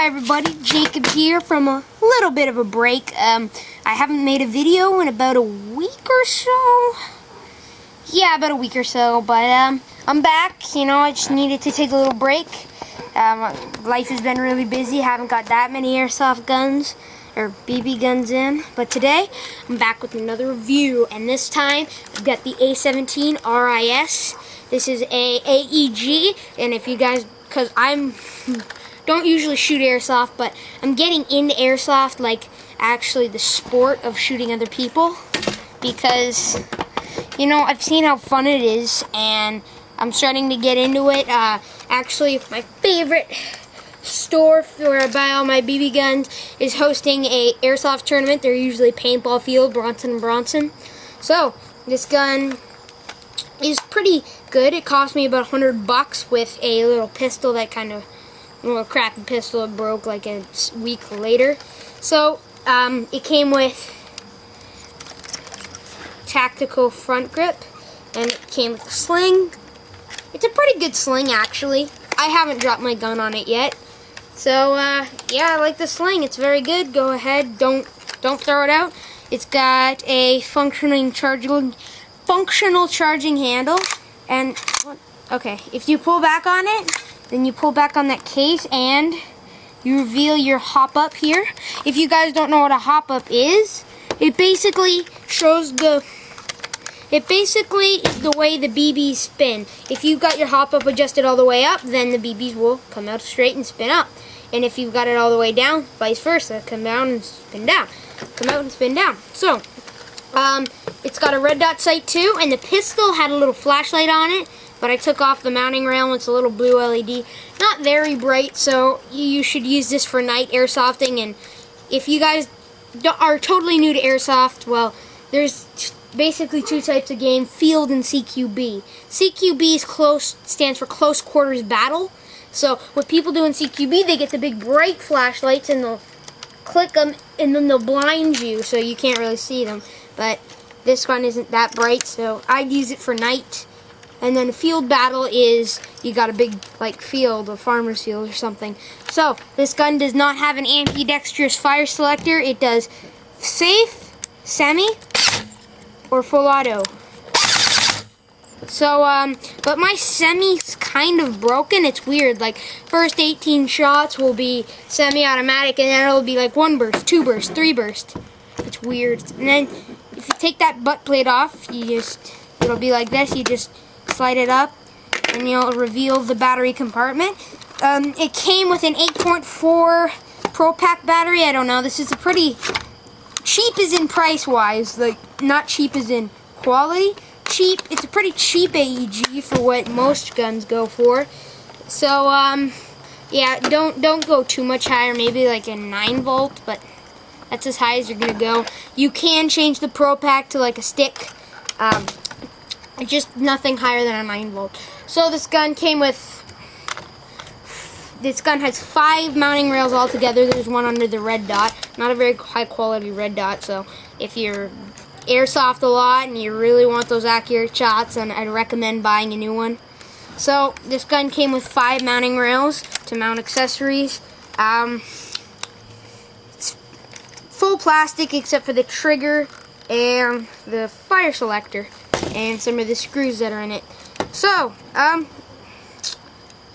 Hi everybody, Jacob here from a little bit of a break. I haven't made a video in about a week or so. Yeah, about a week or so, but I'm back. You know, I just needed to take a little break. Life has been really busy. Haven't got that many airsoft guns or BB guns in, but today I'm back with another review, and this time I've got the A17 R.I.S. This is a AEG, and if you guys, because don't usually shoot airsoft, but I'm getting into airsoft, like actually the sport of shooting other people, because you know, I've seen how fun it is and I'm starting to get into it. Actually, my favorite store where I buy all my BB guns is hosting a airsoft tournament. They're usually paintball field, Bronson & Bronson. So this gun is pretty good. It cost me about $100 with a little pistol that kind of, well, a crappy pistol. It broke like a week later. So it came with tactical front grip, and it came with a sling. It's a pretty good sling, actually. I haven't dropped my gun on it yet. So yeah, I like the sling. It's very good. Go ahead, don't throw it out. It's got a functional charging handle, and okay, if you pull back on it, then you pull back on that case and you reveal your hop up here. If you guys don't know what a hop up is, it basically shows it basically is the way the BBs spin. If you've got your hop up adjusted all the way up, then the BBs will come out straight and spin up. And if you've got it all the way down, vice versa, come down and spin down. Come out and spin down. So, it's got a red dot sight too, and the pistol had a little flashlight on it, but I took off the mounting rail. It's a little blue LED. Not very bright, so you should use this for night airsofting. And if you guys are totally new to airsoft, well, there's basically two types of game, field and CQB. CQB stands for close quarters battle. So what people do in CQB, they get the big bright flashlights and they'll click them and then they'll blind you so you can't really see them. But this one isn't that bright, so I'd use it for night. And then field battle is you got a big like field, a farmer's field or something. So this gun does not have an ambidextrous fire selector. It does safe, semi, or full auto. So but my semi's kind of broken. It's weird. Like first 18 shots will be semi-automatic, and then it'll be like 1 burst, 2 burst, 3 burst. It's weird. And then if you take that butt plate off, it'll be like this. You just slide it up and you'll reveal the battery compartment. It came with an 8.4 Pro Pack battery. I don't know, this is a pretty cheap as in price wise, like not cheap as in quality. Cheap, it's a pretty cheap AEG for what most guns go for. So yeah, don't go too much higher, maybe like a 9 volt, but that's as high as you're gonna go. You can change the Pro Pack to like a stick. Just nothing higher than a 9 volt. So this gun has 5 mounting rails altogether. There's one under the red dot. Not a very high quality red dot, so if you're airsoft a lot and you really want those accurate shots, then I'd recommend buying a new one. So this gun came with 5 mounting rails to mount accessories. It's full plastic except for the trigger and the fire selector and some of the screws that are in it. So,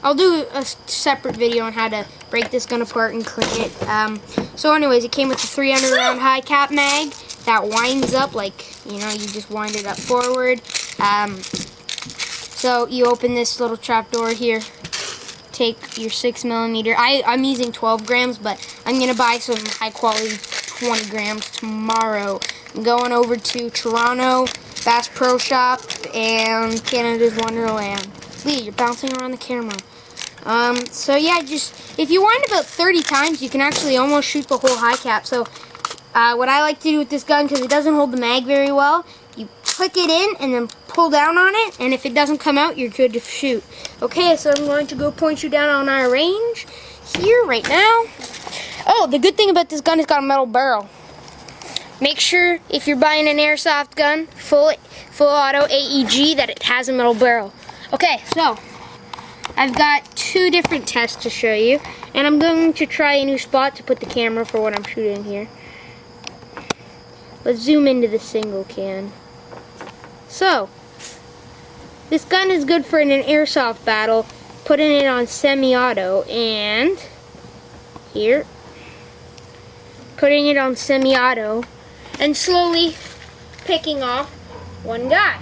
I'll do a separate video on how to break this gun apart and clean it. So anyways, it came with a 300 round high cap mag that winds up, like, you know, you just wind it up forward. So you open this little trap door here, take your 6mm. I'm using 12 grams, but I'm going to buy some high quality 20 grams tomorrow. I'm going over to Toronto Bass Pro Shop and Canada's Wonderland. Lee, you're bouncing around the camera. So yeah, just if you wind about 30 times, you can actually almost shoot the whole high cap. So what I like to do with this gun, because it doesn't hold the mag very well, you click it in and then pull down on it, and if it doesn't come out, you're good to shoot. Okay, so I'm going to go point you down on our range here right now. Oh, the good thing about this gun is it's got a metal barrel. Make sure if you're buying an airsoft gun, full auto AEG, that it has a metal barrel. Okay, so I've got 2 different tests to show you, and I'm going to try a new spot to put the camera for what I'm shooting here. Let's zoom into the single can. So, this gun is good for an airsoft battle, putting it on semi-auto, and here, putting it on semi-auto, and slowly picking off one guy,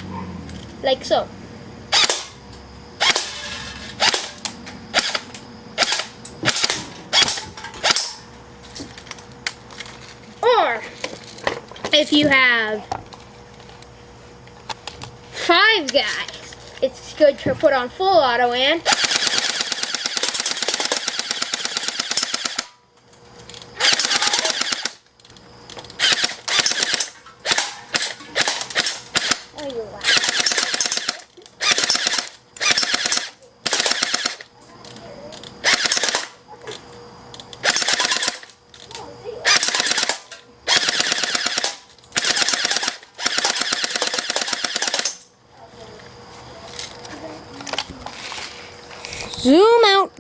like so. Or, if you have 5 guys, it's good to put on full auto and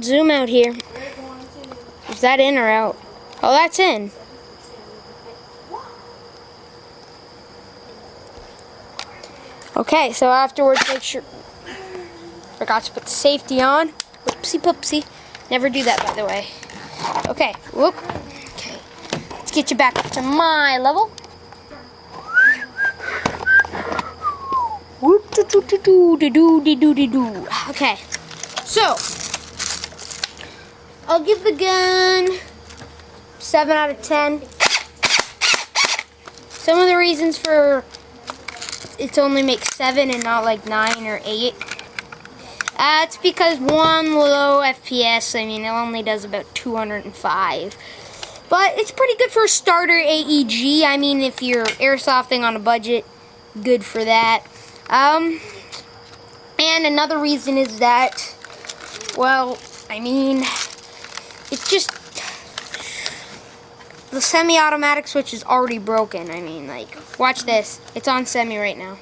zoom out here. Is that in or out? Oh, that's in. Okay, so afterwards make sure, forgot to put the safety on. Whoopsie poopsie. Never do that, by the way. Okay, whoop. Okay, let's get you back up to my level. Whoop doo doo doo doo doo doo doo doo doo. Okay, so I'll give the gun 7 out of 10. Some of the reasons for it only makes 7 and not like 9 or 8. It's because 1, low FPS. I mean, it only does about 205. But it's pretty good for a starter AEG. I mean, if you're airsofting on a budget, good for that. And another reason is that, well, I mean, it's just, the semi-automatic switch is already broken. I mean, like, watch this. It's on semi right now.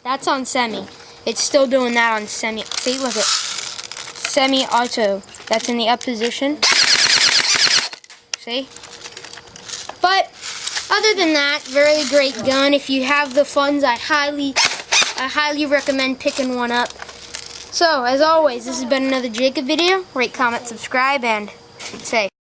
That's on semi. It's still doing that on semi. See, look at semi-auto. That's in the up position. See? But other than that, very great gun. If you have the funds, I highly recommend picking one up. So, as always, this has been another Jacob video. Rate, comment, subscribe, and stay safe.